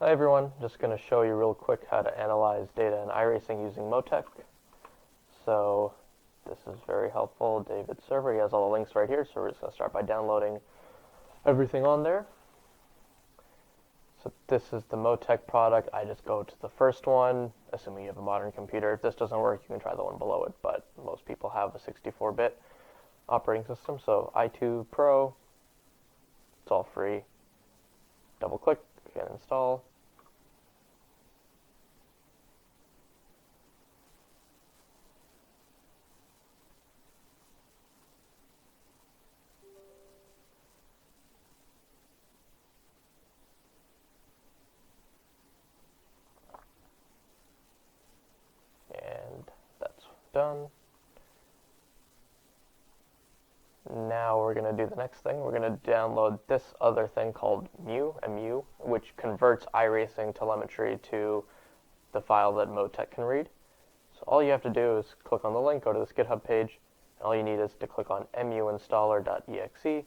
Hi everyone, just going to show you real quick how to analyze data in iRacing using Motec. So this is very helpful. David's server, he has all the links right here, so we're just going to start by downloading everything on there. So this is the Motec product. I just go to the first one, assuming you have a modern computer. If this doesn't work, you can try the one below it, but most people have a 64-bit operating system. So i2 Pro, it's all free. Double click and install. And that's done. Now we're going to do the next thing. We're going to download this other thing called MU, which converts iRacing telemetry to the file that Motec can read. So all you have to do is click on the link, go to this GitHub page, and all you need is to click on muinstaller.exe.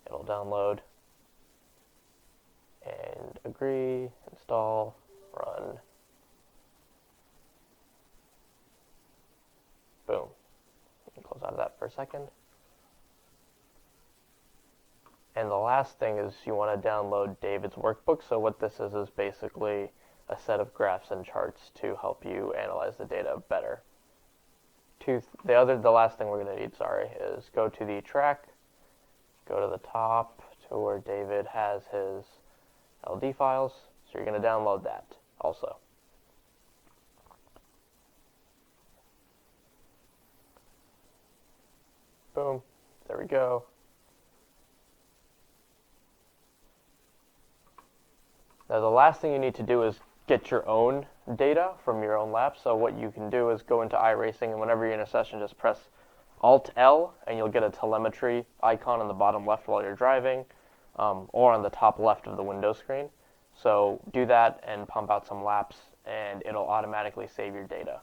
It'll download, and agree, install, run. Boom. You can close out of that for a second. And the last thing is you want to download David's workbook. So what this is basically a set of graphs and charts to help you analyze the data better. The last thing we're going to need, is go to the track, go to the top to where David has his LD files. So you're going to download that also. Boom. There we go. Now the last thing you need to do is get your own data from your own lap. So what you can do is go into iRacing, and whenever you're in a session, just press Alt-L, and you'll get a telemetry icon on the bottom left while you're driving, or on the top left of the window screen. So do that and pump out some laps, and it'll automatically save your data.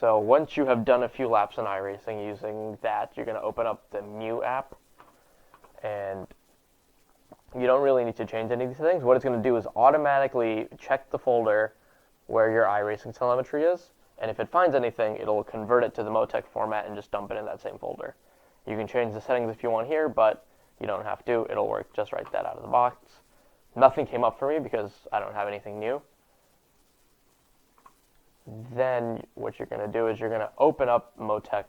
So once you have done a few laps in iRacing using that, you're going to open up the MU app, and you don't really need to change any of these things. What it's going to do is automatically check the folder where your iRacing telemetry is, and if it finds anything, it'll convert it to the Motec format and just dump it in that same folder. You can change the settings if you want here, but you don't have to. It'll work just right that out of the box. Nothing came up for me because I don't have anything new. Then what you're going to do is you're going to open up Motec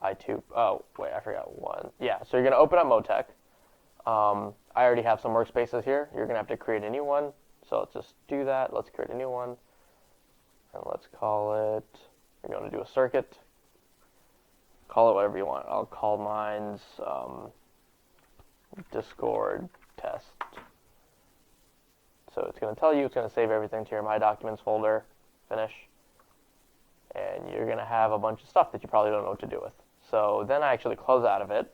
i2. Oh, wait, I forgot one. Yeah, so you're going to open up Motec. I already have some workspaces here. You're going to have to create a new one. So let's just do that. Let's create a new one. And let's call it, we're going to do a circuit. Call it whatever you want. I'll call mine's Discord test. So it's going to tell you, it's going to save everything to your My Documents folder. Finish. And you're going to have a bunch of stuff that you probably don't know what to do with. So then I actually close out of it.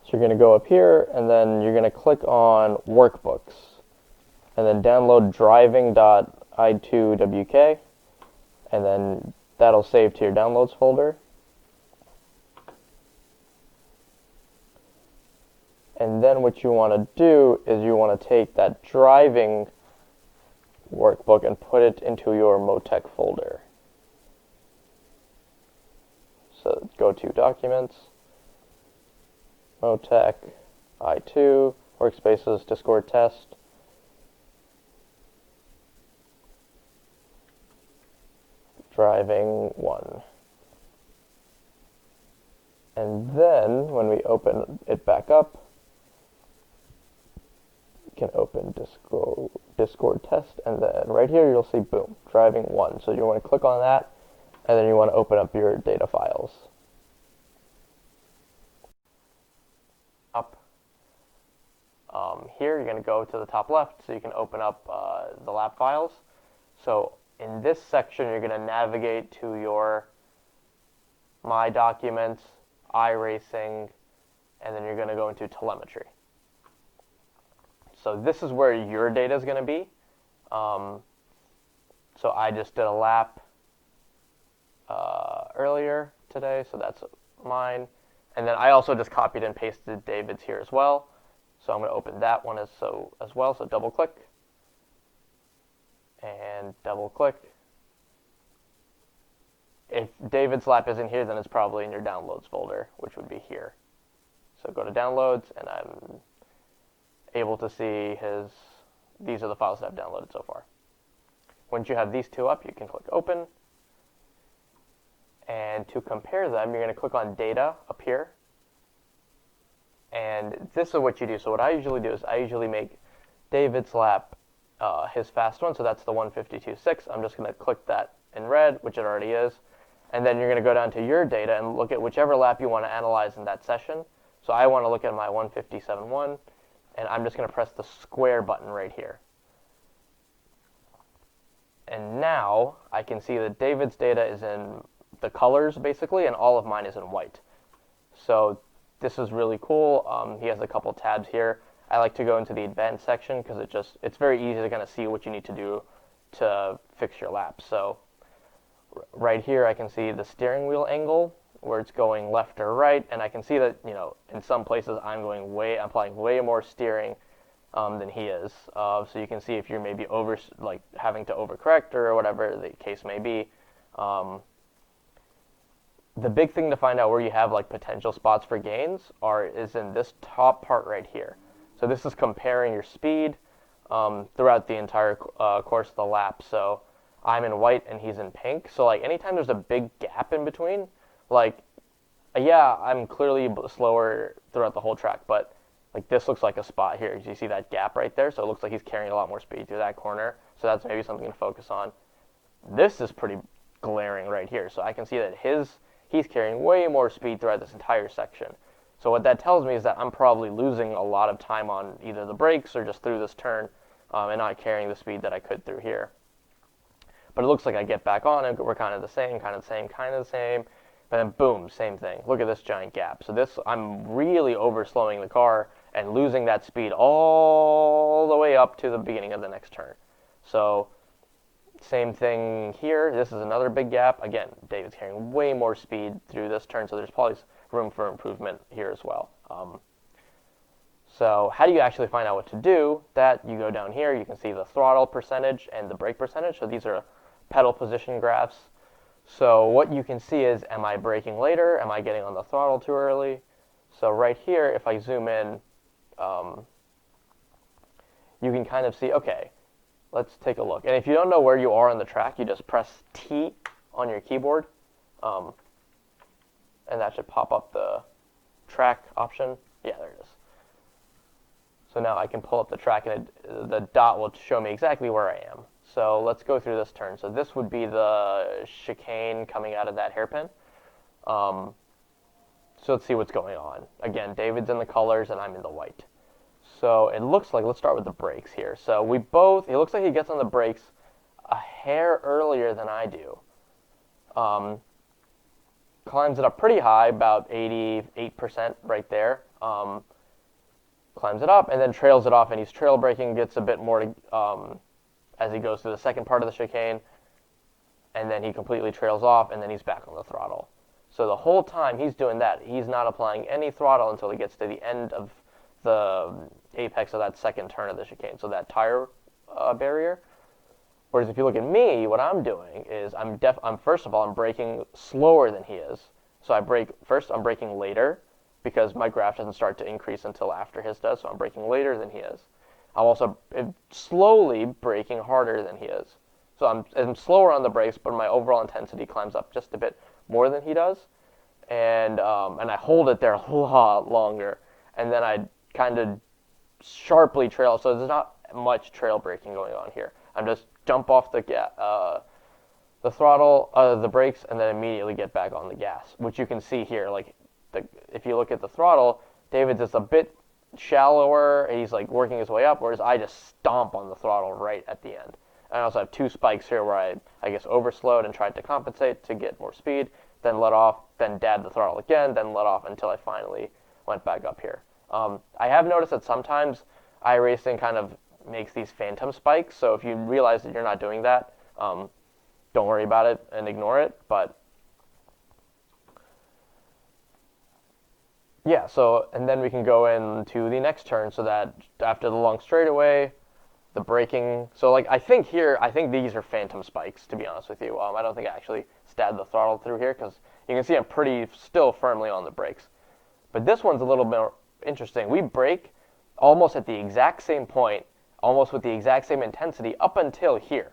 So you're going to go up here, and then you're going to click on Workbooks, and then download driving.i2wk, and then that'll save to your Downloads folder. And then what you want to do is you want to take that driving workbook and put it into your Motec folder. So go to Documents, Motec, i2, Workspaces, Discord test. Driving 1. And then when we open it back up, you can open Discord test, and then right here you'll see, boom, driving 1. So you want to click on that, and then you want to open up your data files. Up here, you're going to go to the top left so you can open up the lap files. So in this section, you're going to navigate to your My Documents, iRacing, and then you're going to go into telemetry. So this is where your data is going to be. So I just did a lap earlier today, so that's mine. And then I also just copied and pasted David's here as well. So I'm going to open that one as well. So double click and double click. If David's lap isn't here, then it's probably in your downloads folder, which would be here. So go to downloads, and I'm able to see these are the files that I've downloaded so far. Once you have these two up, you can click open. And to compare them, you're going to click on data up here. And this is what you do. So what I usually do is I usually make David's lap his fast one. So that's the 152.6. I'm just going to click that in red, which it already is. And then you're going to go down to your data and look at whichever lap you want to analyze in that session. So I want to look at my 157.1, and I'm just going to press the square button right here. And now I can see that David's data is in the colors, basically, and all of mine is in white. So this is really cool. He has a couple tabs here. I like to go into the advanced section because it's very easy to kind of see what you need to do to fix your lap. So right here I can see the steering wheel angle, where it's going left or right, and I can see that, in some places I'm applying way more steering than he is. So you can see if you're maybe having to overcorrect or whatever the case may be. The big thing to find out where you have potential spots for gains is in this top part right here. So this is comparing your speed throughout the entire course of the lap. So I'm in white and he's in pink. So anytime there's a big gap in between, yeah, I'm clearly slower throughout the whole track, but this looks like a spot here. You see that gap right there? So it looks like he's carrying a lot more speed through that corner. So that's maybe something to focus on. This is pretty glaring right here. So I can see that he's carrying way more speed throughout this entire section. So what that tells me is that I'm probably losing a lot of time on either the brakes or just through this turn and not carrying the speed that I could through here. But it looks like I get back on and we're kind of the same. But then boom, same thing. Look at this giant gap. So I'm really overslowing the car and losing that speed all the way up to the beginning of the next turn. So same thing here. This is another big gap. Again, David's carrying way more speed through this turn, so there's probably room for improvement here as well. So how do you actually find out what to do? That you go down here, you can see the throttle percentage and the brake percentage. So these are pedal position graphs. So what you can see is, am I braking later? Am I getting on the throttle too early? So right here, if I zoom in, you can kind of see, okay, let's take a look. And if you don't know where you are on the track, you just press T on your keyboard, and that should pop up the track option. Yeah, there it is. So now I can pull up the track, and the dot will show me exactly where I am. So let's go through this turn. So this would be the chicane coming out of that hairpin. So let's see what's going on. Again, David's in the colors, and I'm in the white. So it looks like, let's start with the brakes here. So it looks like he gets on the brakes a hair earlier than I do. Climbs it up pretty high, about 88% right there. Climbs it up and then trails it off, and he's trail braking, gets a bit more as he goes through the second part of the chicane, and then he completely trails off, and then he's back on the throttle. So the whole time he's doing that, he's not applying any throttle until he gets to the end of the apex of that second turn of the chicane, so that tire barrier. Whereas if you look at me, what I'm doing is I'm first of all, I'm braking slower than he is. So I'm braking later because my graph doesn't start to increase until after his does, so I'm braking later than he is. I'm also slowly braking harder than he is. So I'm slower on the brakes, but my overall intensity climbs up just a bit more than he does. And I hold it there a lot longer. And then I kind of sharply trail, so there's not much trail braking going on here. I'm just jump off the throttle, the brakes, and then immediately get back on the gas, which you can see here. If you look at the throttle, David's is a bit shallower, and he's working his way up, whereas I just stomp on the throttle right at the end. I also have two spikes here where I guess overslowed and tried to compensate to get more speed, then let off, then dabbed the throttle again, then let off until I finally went back up here. I have noticed that sometimes iRacing kind of makes these phantom spikes, so if you realize that you're not doing that, don't worry about it and ignore it, but Yeah, so, and then we can go into the next turn so that after the long straightaway, the braking. So, like, I think these are phantom spikes, to be honest with you. I don't think I actually stabbed the throttle through here because you can see I'm pretty still firmly on the brakes. But this one's a little more interesting. We brake almost at the exact same point, almost with the exact same intensity up until here.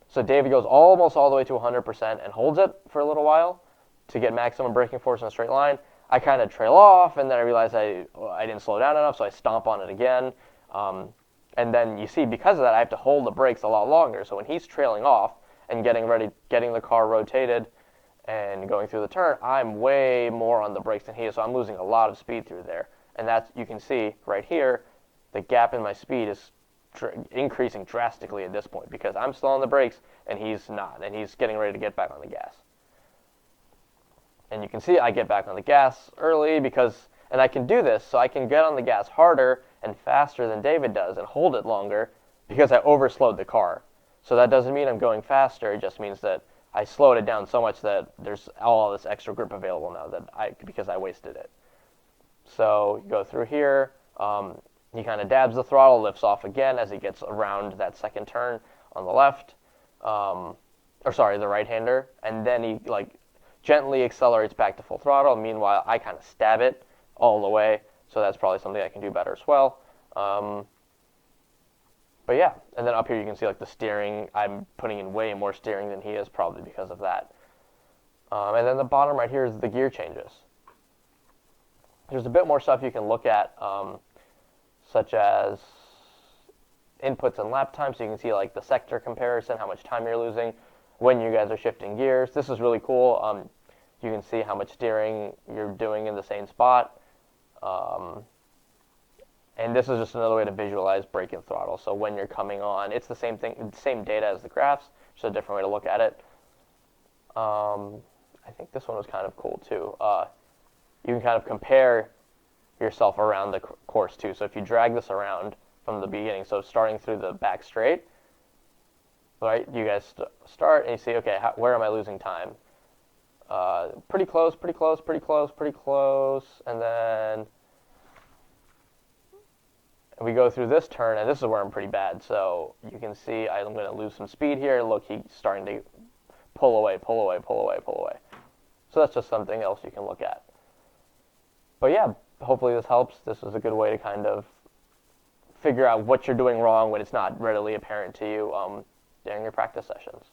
So David goes almost all the way to 100% and holds it for a little while to get maximum braking force in a straight line. I kind of trail off, and then I realize I didn't slow down enough, so I stomp on it again. And then you see, because of that, I have to hold the brakes a lot longer. So when he's trailing off and getting ready, getting the car rotated and going through the turn, I'm way more on the brakes than he is. So I'm losing a lot of speed through there. And that's, you can see right here, the gap in my speed is increasing drastically at this point because I'm still on the brakes and he's not, and he's getting ready to get back on the gas. And you can see I get back on the gas early because, and I can do this so I can get on the gas harder and faster than David does and hold it longer because I overslowed the car. So that doesn't mean I'm going faster, it just means that I slowed it down so much that there's all this extra grip available now because I wasted it. So you go through here, he kind of dabs the throttle, lifts off again as he gets around that second turn on the left, the right-hander, and then he like gently accelerates back to full throttle. Meanwhile, I kind of stab it all the way, so that's probably something I can do better as well. But yeah, and then up here you can see like the steering. I'm putting in way more steering than he is, probably because of that. And then the bottom right here is the gear changes. There's a bit more stuff you can look at, such as inputs and lap time, so you can see like the sector comparison, how much time you're losing when you guys are shifting gears. This is really cool. You can see how much steering you're doing in the same spot. And this is just another way to visualize brake and throttle. So when you're coming on, it's the same thing, same data as the graphs, just a different way to look at it. I think this one was kind of cool too. You can kind of compare yourself around the course too. So if you drag this around from the beginning, so starting through the back straight, right? You guys start and you see, okay, where am I losing time? Pretty close, pretty close, pretty close, pretty close, and then we go through this turn, and this is where I'm pretty bad. So you can see I'm going to lose some speed here. Look, he's starting to pull away, pull away, pull away, pull away. So that's just something else you can look at. But yeah, hopefully this helps. This is a good way to kind of figure out what you're doing wrong when it's not readily apparent to you during your practice sessions.